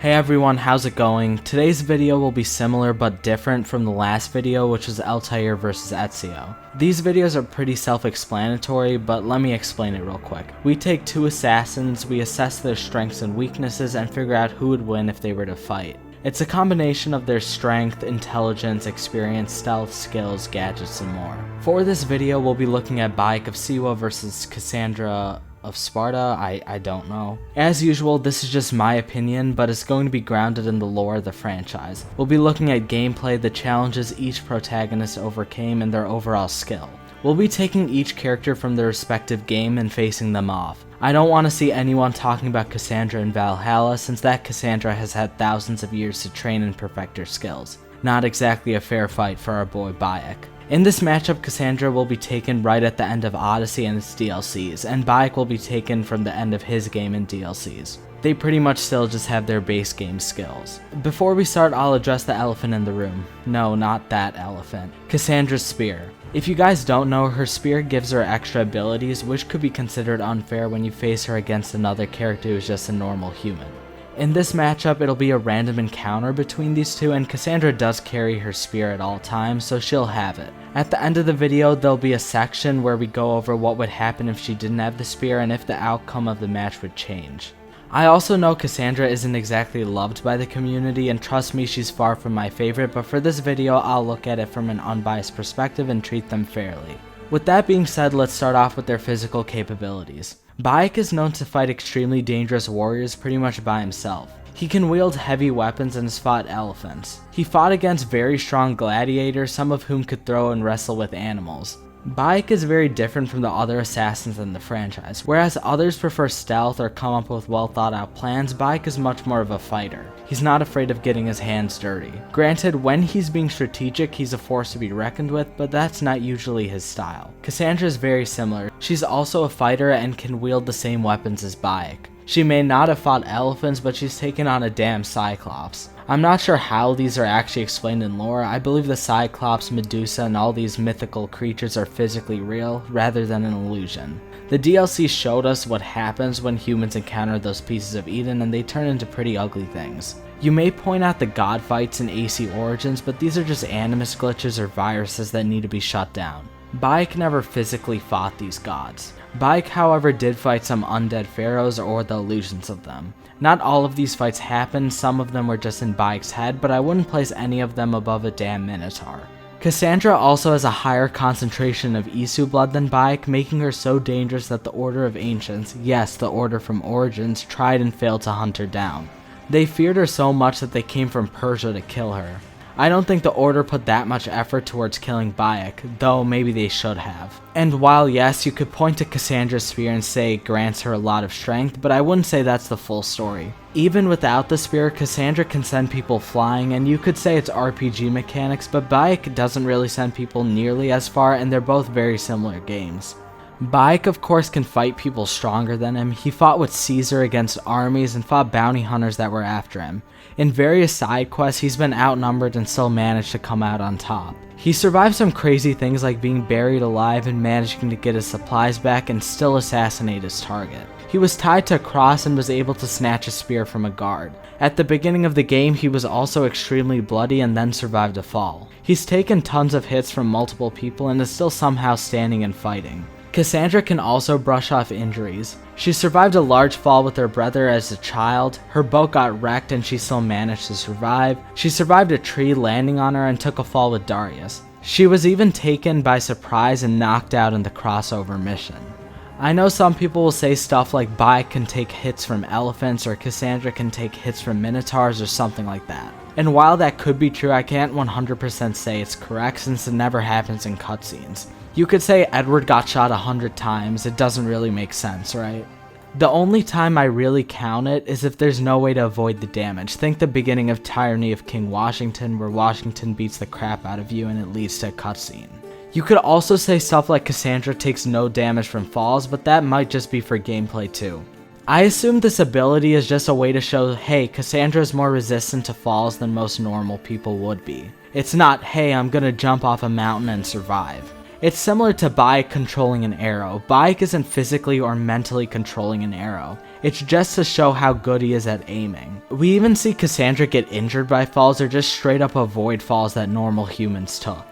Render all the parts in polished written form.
Hey everyone, how's it going? Today's video will be similar but different from the last video, which was Altair vs Ezio. These videos are pretty self-explanatory, but let me explain it real quick. We take two assassins, we assess their strengths and weaknesses, and figure out who would win if they were to fight. It's a combination of their strength, intelligence, experience, stealth, skills, gadgets, and more. For this video, we'll be looking at Bayek of Siwa versus Kassandra of Sparta. I don't know. As usual, this is just my opinion, but it's going to be grounded in the lore of the franchise. We'll be looking at gameplay, the challenges each protagonist overcame, and their overall skill. We'll be taking each character from their respective game and facing them off. I don't want to see anyone talking about Kassandra in Valhalla, since that Kassandra has had thousands of years to train and perfect her skills. Not exactly a fair fight for our boy Bayek. In this matchup, Kassandra will be taken right at the end of Odyssey and its DLCs, and Bayek will be taken from the end of his game and DLCs. They pretty much still just have their base game skills. Before we start, I'll address the elephant in the room. No, not that elephant. Kassandra's spear. If you guys don't know, her spear gives her extra abilities, which could be considered unfair when you face her against another character who's just a normal human. In this matchup, it'll be a random encounter between these two, and Kassandra does carry her spear at all times, so she'll have it. At the end of the video, there'll be a section where we go over what would happen if she didn't have the spear and if the outcome of the match would change. I also know Kassandra isn't exactly loved by the community, and trust me, she's far from my favorite, but for this video, I'll look at it from an unbiased perspective and treat them fairly. With that being said, let's start off with their physical capabilities. Bayek is known to fight extremely dangerous warriors pretty much by himself. He can wield heavy weapons and has fought elephants. He fought against very strong gladiators, some of whom could throw and wrestle with animals. Bayek is very different from the other assassins in the franchise. Whereas others prefer stealth or come up with well thought out plans, Bayek is much more of a fighter. He's not afraid of getting his hands dirty. Granted, when he's being strategic, he's a force to be reckoned with, but that's not usually his style. Kassandra is very similar. She's also a fighter and can wield the same weapons as Bayek. She may not have fought elephants, but she's taken on a damn Cyclops. I'm not sure how these are actually explained in lore. I believe the Cyclops, Medusa, and all these mythical creatures are physically real, rather than an illusion. The DLC showed us what happens when humans encounter those pieces of Eden, and they turn into pretty ugly things. You may point out the god fights in AC Origins, but these are just animus glitches or viruses that need to be shut down. Bayek never physically fought these gods. Bayek, however, did fight some undead pharaohs or the illusions of them. Not all of these fights happened, some of them were just in Bayek's head, but I wouldn't place any of them above a damn minotaur. Kassandra also has a higher concentration of Isu blood than Bayek, making her so dangerous that the Order of Ancients, yes, the Order from Origins, tried and failed to hunt her down. They feared her so much that they came from Persia to kill her. I don't think the Order put that much effort towards killing Bayek, though maybe they should have. And while yes, you could point to Kassandra's spear and say it grants her a lot of strength, but I wouldn't say that's the full story. Even without the spear, Kassandra can send people flying, and you could say it's RPG mechanics, but Bayek doesn't really send people nearly as far, and they're both very similar games. Bayek of course can fight people stronger than him. He fought with Caesar against armies and fought bounty hunters that were after him. In various side quests, he's been outnumbered and still managed to come out on top. He survived some crazy things like being buried alive and managing to get his supplies back and still assassinate his target. He was tied to a cross and was able to snatch a spear from a guard. At the beginning of the game, he was also extremely bloody and then survived a fall. He's taken tons of hits from multiple people and is still somehow standing and fighting. Kassandra can also brush off injuries. She survived a large fall with her brother as a child, her boat got wrecked and she still managed to survive. She survived a tree landing on her and took a fall with Darius. She was even taken by surprise and knocked out in the crossover mission. I know some people will say stuff like Bayek can take hits from elephants or Kassandra can take hits from minotaurs or something like that. And while that could be true, I can't 100% say it's correct since it never happens in cutscenes. You could say Edward got shot 100 times, it doesn't really make sense, right? The only time I really count it is if there's no way to avoid the damage. Think the beginning of Tyranny of King Washington, where Washington beats the crap out of you and it leads to a cutscene. You could also say stuff like Kassandra takes no damage from falls, but that might just be for gameplay too. I assume this ability is just a way to show, hey, Kassandra is more resistant to falls than most normal people would be. It's not, hey, I'm gonna jump off a mountain and survive. It's similar to Bayek controlling an arrow. Bayek isn't physically or mentally controlling an arrow. It's just to show how good he is at aiming. We even see Kassandra get injured by falls or just straight up avoid falls that normal humans took.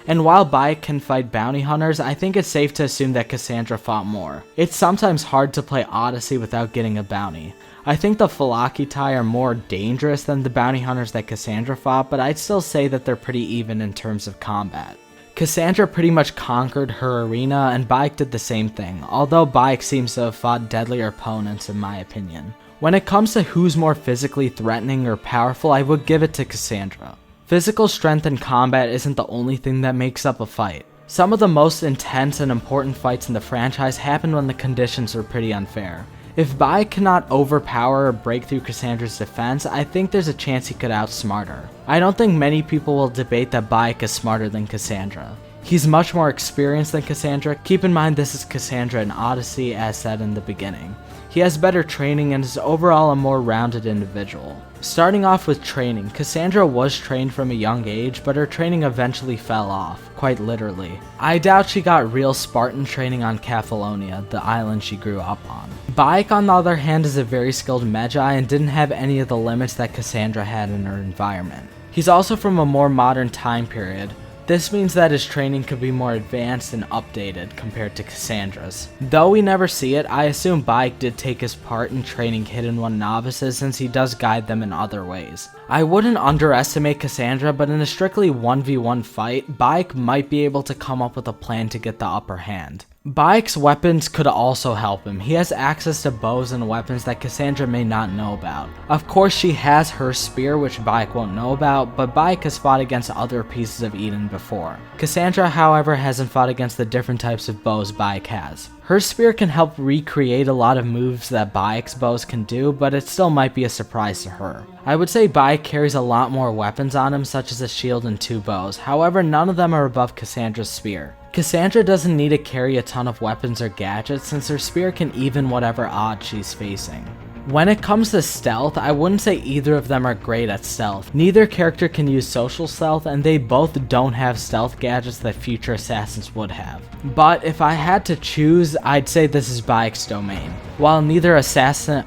And while Bayek can fight bounty hunters, I think it's safe to assume that Kassandra fought more. It's sometimes hard to play Odyssey without getting a bounty. I think the WaKy are more dangerous than the bounty hunters that Kassandra fought, but I'd still say that they're pretty even in terms of combat. Kassandra pretty much conquered her arena, and Bayek did the same thing, although Bayek seems to have fought deadlier opponents in my opinion. When it comes to who's more physically threatening or powerful, I would give it to Kassandra. Physical strength in combat isn't the only thing that makes up a fight. Some of the most intense and important fights in the franchise happen when the conditions are pretty unfair. If Bayek cannot overpower or break through Kassandra's defense, I think there's a chance he could outsmart her. I don't think many people will debate that Bayek is smarter than Kassandra. He's much more experienced than Kassandra. Keep in mind this is Kassandra in Odyssey, as said in the beginning. He has better training and is overall a more rounded individual. Starting off with training, Kassandra was trained from a young age, but her training eventually fell off, quite literally. I doubt she got real Spartan training on Kefalonia, the island she grew up on. Bayek, on the other hand, is a very skilled Magi and didn't have any of the limits that Kassandra had in her environment. He's also from a more modern time period. This means that his training could be more advanced and updated compared to Kassandra's. Though we never see it, I assume Bayek did take his part in training Hidden One novices since he does guide them in other ways. I wouldn't underestimate Kassandra, but in a strictly 1v1 fight, Bayek might be able to come up with a plan to get the upper hand. Bayek's weapons could also help him. He has access to bows and weapons that Kassandra may not know about. Of course, she has her spear, which Bayek won't know about, but Bayek has fought against other pieces of Eden before. Kassandra, however, hasn't fought against the different types of bows Bayek has. Her spear can help recreate a lot of moves that Bayek's bows can do, but it still might be a surprise to her. I would say Bayek carries a lot more weapons on him, such as a shield and 2 bows, however none of them are above Kassandra's spear. Kassandra doesn't need to carry a ton of weapons or gadgets since her spear can even whatever odds she's facing. When it comes to stealth, I wouldn't say either of them are great at stealth. Neither character can use social stealth, and they both don't have stealth gadgets that future assassins would have. But if I had to choose, I'd say this is Bayek's domain. While neither assassin...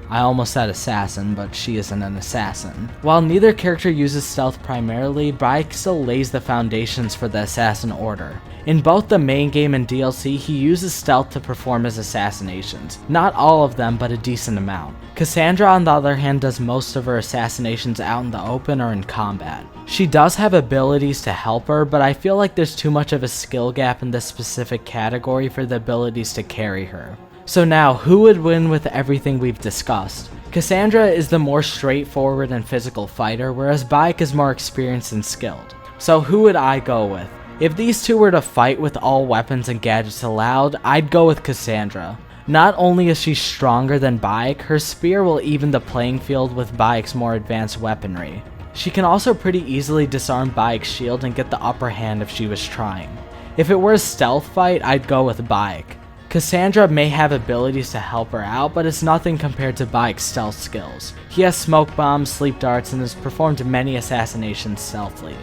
I almost said assassin, but she isn't an assassin. While neither character uses stealth primarily, Bayek still lays the foundations for the assassin order. In both the main game and DLC, he uses stealth to perform his assassinations. Not all of them, but a decent amount. Kassandra, on the other hand, does most of her assassinations out in the open or in combat. She does have abilities to help her, but I feel like there's too much of a skill gap in this specific category for the abilities to carry her. So now, who would win with everything we've discussed? Kassandra is the more straightforward and physical fighter, whereas Bayek is more experienced and skilled. So who would I go with? If these two were to fight with all weapons and gadgets allowed, I'd go with Kassandra. Not only is she stronger than Bayek, her spear will even the playing field with Bayek's more advanced weaponry. She can also pretty easily disarm Bayek's shield and get the upper hand if she was trying. If it were a stealth fight, I'd go with Bayek. Kassandra may have abilities to help her out, but it's nothing compared to Bayek's stealth skills. He has smoke bombs, sleep darts, and has performed many assassinations stealthily.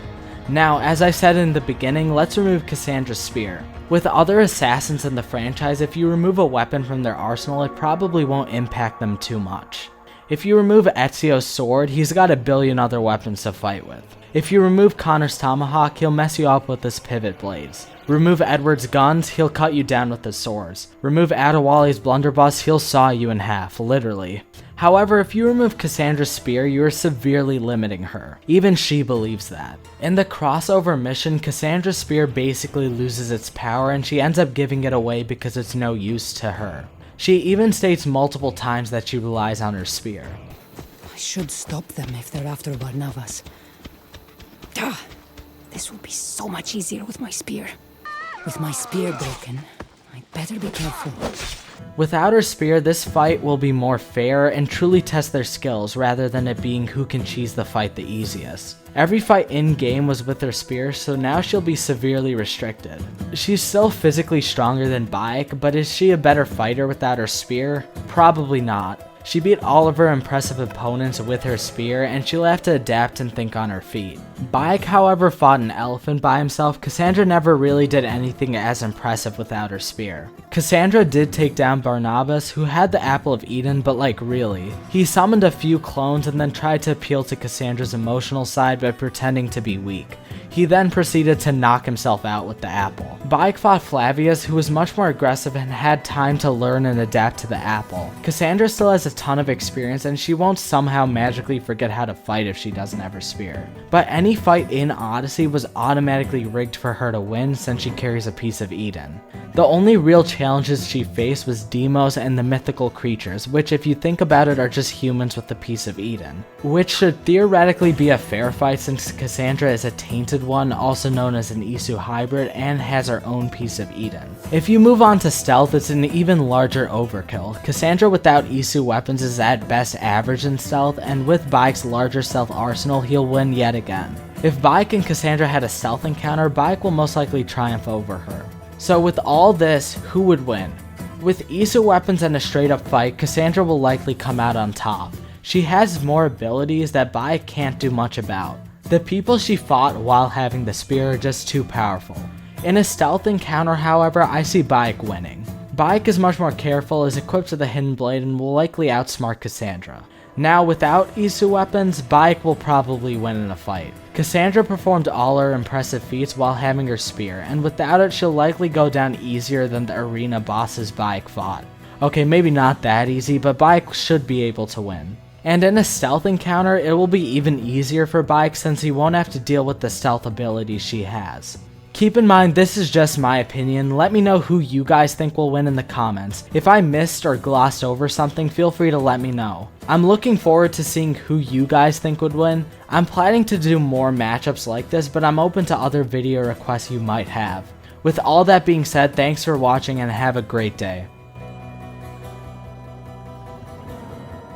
Now, as I said in the beginning, let's remove Kassandra's spear. With other assassins in the franchise, if you remove a weapon from their arsenal, it probably won't impact them too much. If you remove Ezio's sword, he's got a billion other weapons to fight with. If you remove Connor's tomahawk, he'll mess you up with his pivot blades. Remove Edward's guns, he'll cut you down with his swords. Remove Adewale's blunderbuss, he'll saw you in half, literally. However, if you remove Kassandra's spear, you are severely limiting her. Even she believes that. In the crossover mission, Kassandra's spear basically loses its power and she ends up giving it away because it's no use to her. She even states multiple times that she relies on her spear. I should stop them if they're after Barnabas. This will be so much easier with my spear. With my spear broken, I'd better be careful. Without her spear, this fight will be more fair and truly test their skills rather than it being who can cheese the fight the easiest. Every fight in-game was with her spear, so now she'll be severely restricted. She's still physically stronger than Bayek, but is she a better fighter without her spear? Probably not. She beat all of her impressive opponents with her spear, and she'll have to adapt and think on her feet. Bayek, however, fought an elephant by himself. Kassandra never really did anything as impressive without her spear. Kassandra did take down Barnabas, who had the Apple of Eden, but like really. He summoned a few clones and then tried to appeal to Cassandra's emotional side by pretending to be weak. He then proceeded to knock himself out with the apple. Bayek fought Flavius, who was much more aggressive and had time to learn and adapt to the apple. Kassandra still has a ton of experience, and she won't somehow magically forget how to fight if she doesn't have her spear. But any fight in Odyssey was automatically rigged for her to win since she carries a piece of Eden. The only real challenges she faced was Demos and the mythical creatures, which if you think about it are just humans with a piece of Eden. Which should theoretically be a fair fight since Kassandra is a tainted one, also known as an Isu hybrid, and has her own piece of Eden. If you move on to stealth, it's an even larger overkill. Kassandra without Isu weapons is at best average in stealth, and with Bayek's larger stealth arsenal, he'll win yet again. If Bayek and Kassandra had a stealth encounter, Bayek will most likely triumph over her. So with all this, who would win? With Isu weapons and a straight up fight, Kassandra will likely come out on top. She has more abilities that Bayek can't do much about. The people she fought while having the spear are just too powerful. In a stealth encounter, however, I see Bayek winning. Bayek is much more careful, is equipped with a hidden blade, and will likely outsmart Kassandra. Now, without Isu weapons, Bayek will probably win in a fight. Kassandra performed all her impressive feats while having her spear, and without it she'll likely go down easier than the arena bosses Bayek fought. Okay, maybe not that easy, but Bayek should be able to win. And in a stealth encounter, it will be even easier for Bayek since he won't have to deal with the stealth abilities she has. Keep in mind, this is just my opinion. Let me know who you guys think will win in the comments. If I missed or glossed over something, feel free to let me know. I'm looking forward to seeing who you guys think would win. I'm planning to do more matchups like this, but I'm open to other video requests you might have. With all that being said, thanks for watching and have a great day.